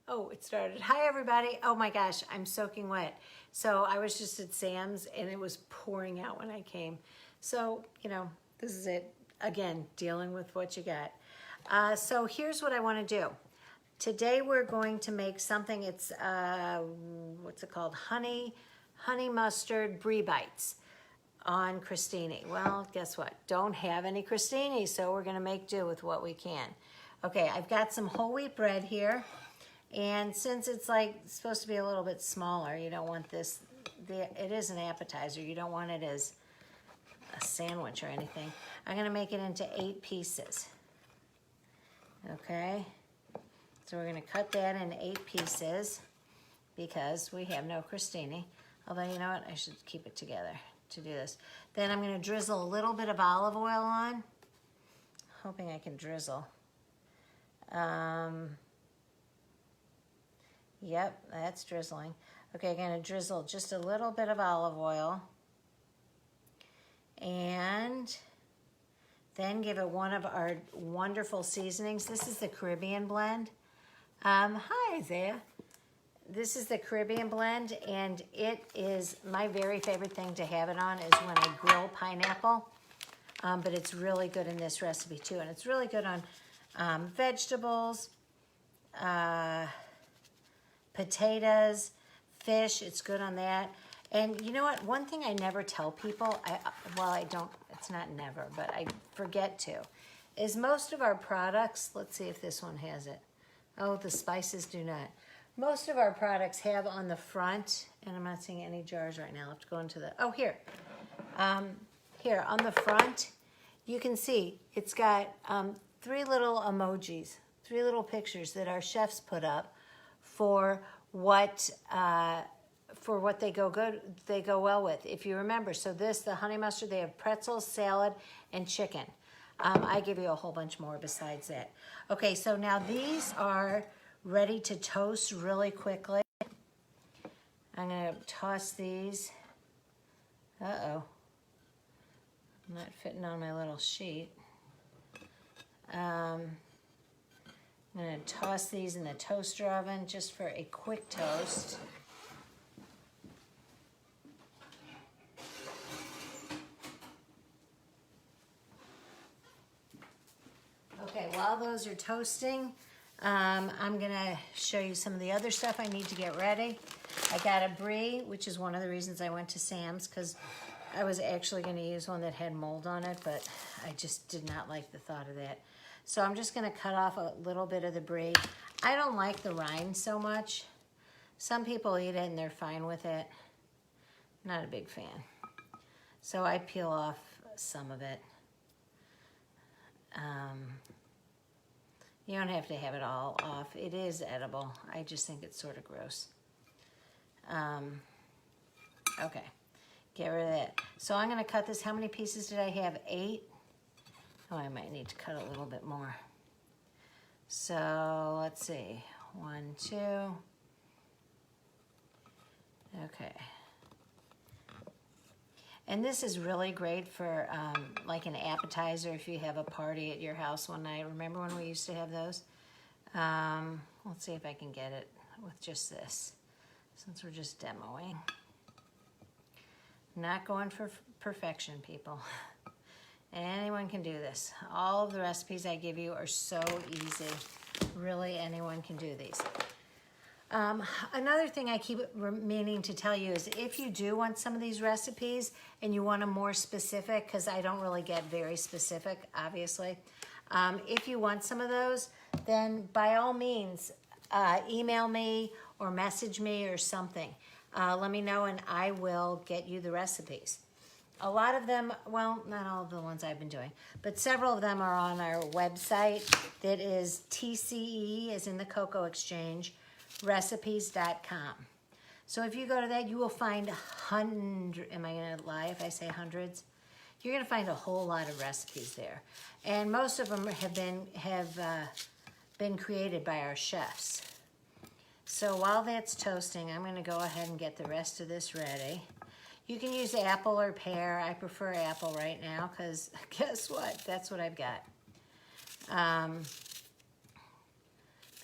Oh, it started. Hi, everybody. Oh my gosh, I'm soaking wet. So I was just at Sam's and it was pouring out when I came. So, this is it. Again, dealing with what you got. So here's what I want to do. Today we're going to make something, it's, what's it called? Honey Mustard Brie Bites on crostini. Well, guess what? Don't have any crostini, so we're going to make do with what we can. Okay, I've got some whole wheat bread here. And since it's like supposed to be a little bit smaller, you don't want this, it is an appetizer. You don't want it as a sandwich or anything. I'm gonna make it into 8 pieces. Okay, so we're gonna cut that in 8 pieces because we have no crostini. Although, you know what, I should keep it together to do this. Then I'm gonna drizzle a little bit of olive oil on. Hoping I can drizzle. Yep, that's drizzling. Okay, I'm gonna drizzle just a little bit of olive oil and then give it one of our wonderful seasonings. This is the Caribbean blend. Hi, Isaiah. This is the Caribbean blend, and it is my very favorite thing to have it on is when I grill pineapple. But it's really good in this recipe too, and it's really good on vegetables, potatoes, fish. It's good on that. And you know what? One thing I never tell people, it's not never, but I forget to, is most of our products, let's see if this one has it. Oh, the spices do not. Most of our products have on the front, and I'm not seeing any jars right now. I'll have to go into the, oh, here. Here, on the front, you can see it's got 3 little emojis, 3 little pictures that our chefs put up for what they go well with. If you remember, so the honey mustard, they have pretzels, salad, and chicken. I give you a whole bunch more besides that. Okay, so now these are ready to toast really quickly. I'm gonna toss these. Uh-oh, I'm not fitting on my little sheet. I'm going to toss these in the toaster oven just for a quick toast. Okay, while those are toasting, I'm going to show you some of the other stuff I need to get ready. I got a brie, which is one of the reasons I went to Sam's, because I was actually going to use one that had mold on it, but I just did not like the thought of that. So I'm just gonna cut off a little bit of the brie. I don't like the rind so much. Some people eat it and they're fine with it. Not a big fan. So I peel off some of it. You don't have to have it all off. It is edible. I just think it's sort of gross. Okay, get rid of that. So I'm gonna cut this. How many pieces did I have? 8? Oh, I might need to cut a little bit more. So let's see, 1, 2. Okay. And this is really great for like an appetizer if you have a party at your house one night. Remember when we used to have those? Let's see if I can get it with just this, since we're just demoing. Not going for perfection, people. Anyone can do this. All of the recipes I give you are so easy. Really, anyone can do these. Another thing I keep meaning to tell you is if you do want some of these recipes and you want them more specific, because I don't really get very specific, obviously. If you want some of those, then by all means, email me or message me or something. Let me know and I will get you the recipes. A lot of them, well, not all of the ones I've been doing, but several of them are on our website that is TCE, as in the Cocoa Exchange, recipes.com. So if you go to that, you will find am I going to lie if I say hundreds? You're going to find a whole lot of recipes there. And most of them have been created by our chefs. So while that's toasting, I'm going to go ahead and get the rest of this ready. You can use apple or pear. I prefer apple right now because guess what? That's what I've got.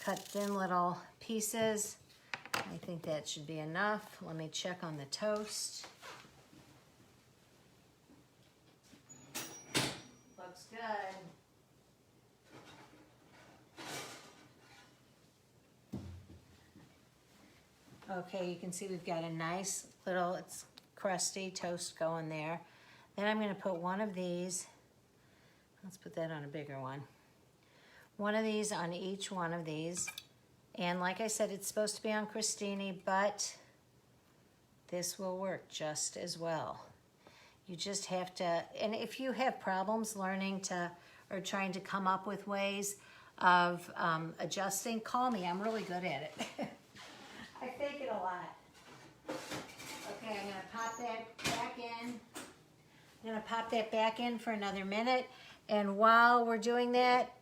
Cut thin little pieces. pieces. I think that should be enough. Let me check on the toast. Looks good. Okay, you can see we've got a nice little, it's crusty toast going there. Then I'm going to put one of these, let's put that on a bigger one. One of these on each one of these. And like I said, it's supposed to be on crostini, but this will work just as well. You just have to, and if you have problems learning to, or trying to come up with ways of adjusting, call me. I'm really good at it. I fake it a lot. Okay, I'm gonna pop that back in. I'm gonna pop that back in for another minute. And while we're doing that,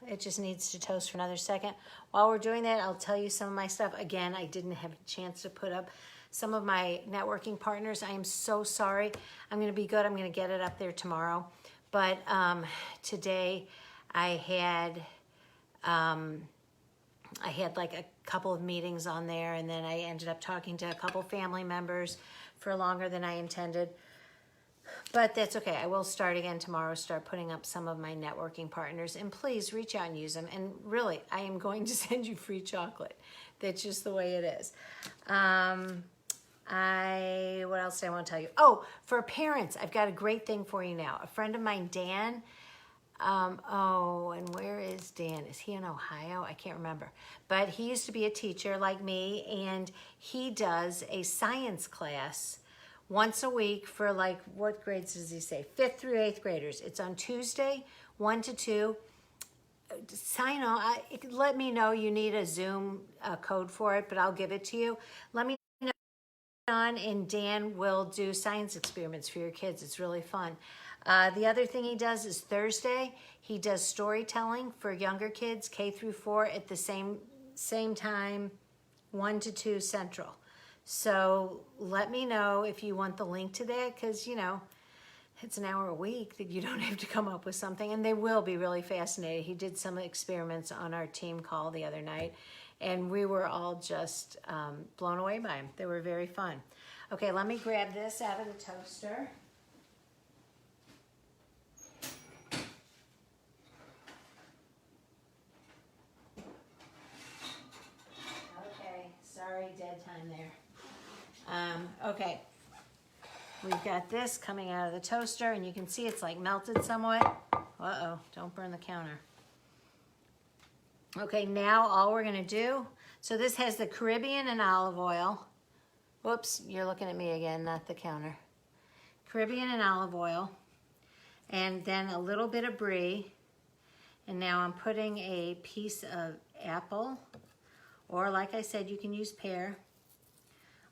it just needs to toast for another second. While we're doing that, I'll tell you some of my stuff. Again, I didn't have a chance to put up some of my networking partners. I am so sorry. I'm gonna be good. I'm gonna get it up there tomorrow. But today I had like a couple of meetings on there, and then I ended up talking to a couple family members for longer than I intended. But that's okay. I will start again tomorrow, start putting up some of my networking partners. And please reach out and use them. And really, I am going to send you free chocolate. That's just the way it is. What else do I want to tell you? Oh, for parents, I've got a great thing for you now. A friend of mine, Dan, and where is Dan? Is he in Ohio? I can't remember. But he used to be a teacher like me, and he does a science class once a week for, like, what grades does he say? 5th through 8th graders. It's on Tuesday, 1 to 2. Sign on. Let me know you need a Zoom code for it, but I'll give it to you. Let me know, and Dan will do science experiments for your kids. It's really fun. The other thing he does is Thursday, he does storytelling for younger kids, K through 4, at the same time, 1 to 2 Central. So let me know if you want the link to that, because, you know, it's an hour a week that you don't have to come up with something, and they will be really fascinating. He did some experiments on our team call the other night, and we were all just blown away by them. They were very fun. Okay, let me grab this out of the toaster. Okay, sorry, dead time there. Okay, we've got this coming out of the toaster, and you can see it's like melted somewhat. Uh-oh, don't burn the counter. Okay, now all we're gonna do, so this has the Caribbean and olive oil. Whoops, you're looking at me again, not the counter. Caribbean and olive oil, and then a little bit of brie. And now I'm putting a piece of apple, or like I said, you can use pear,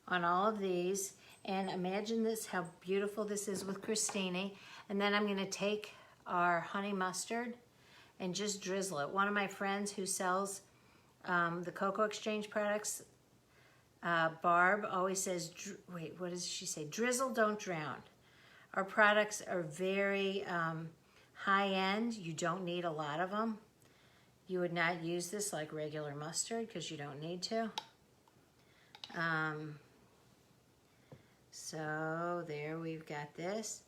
on all of these. And imagine this, how beautiful this is with crostini. And then I'm gonna take our honey mustard and just drizzle it. One of my friends who sells the Cocoa Exchange products, Barb, always says, wait, what does she say? Drizzle, don't drown. Our products are very high-end. You don't need a lot of them. You would not use this like regular mustard because you don't need to. So there, we've got this.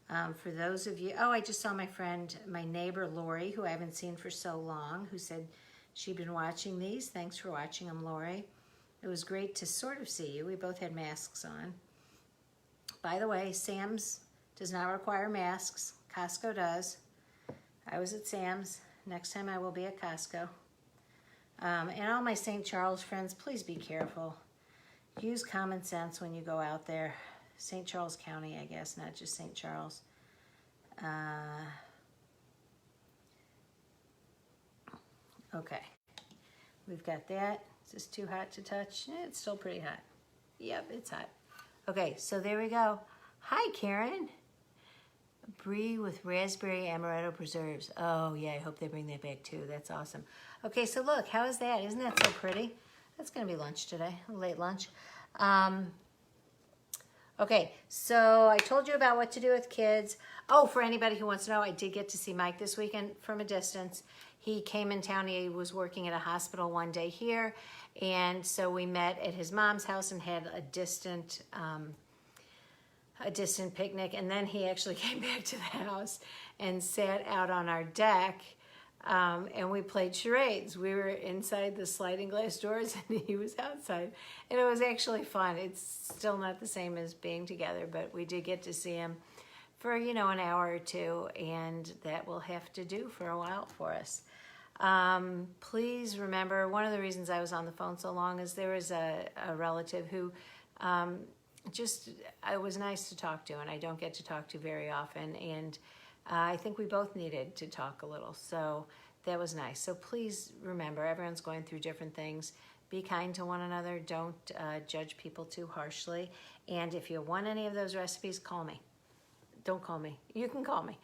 For those of you, I just saw my friend, my neighbor Lori, who I haven't seen for so long, who said she'd been watching these. Thanks for watching them, Lori. It was great to sort of see you. We both had masks on. By the way, Sam's does not require masks. Costco does. I was at Sam's. Next time I will be at Costco. And all my St. Charles friends, please be careful. Use common sense when you go out there. St. Charles County, I guess, not just St. Charles. Okay, we've got that. Is this too hot to touch? It's still pretty hot. Yep, it's hot. Okay, so there we go. Hi, Karen. Brie with raspberry amaretto preserves. Oh, yeah, I hope they bring that back too. That's awesome. Okay, so look, how is that? Isn't that so pretty? That's going to be lunch today, a late lunch. Okay, so I told you about what to do with kids. Oh, for anybody who wants to know, I did get to see Mike this weekend from a distance. he came in town. He was working at a hospital one day here, and so we met at his mom's house and had a distant picnic. And then he actually came back to the house and sat out on our deck, and we played charades. We were inside the sliding glass doors and he was outside, and it was actually fun. It's still not the same as being together, but we did get to see him for, you know, an hour or two, and that will have to do for a while for us. Please remember, one of the reasons I was on the phone so long is there was a relative who it was nice to talk to, and I don't get to talk to very often, and I think we both needed to talk a little, so that was nice. So please remember, everyone's going through different things. Be kind to one another. Don't judge people too harshly, and if you want any of those recipes, call me. Don't call me. You can call me.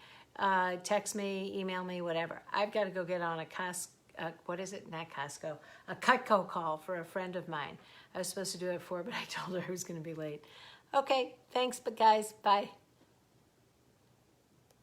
Text me, email me, whatever. I've got to go get on a Cutco call for a friend of mine. I was supposed to do it at 4, but I told her I was going to be late. Okay, thanks, but guys, bye.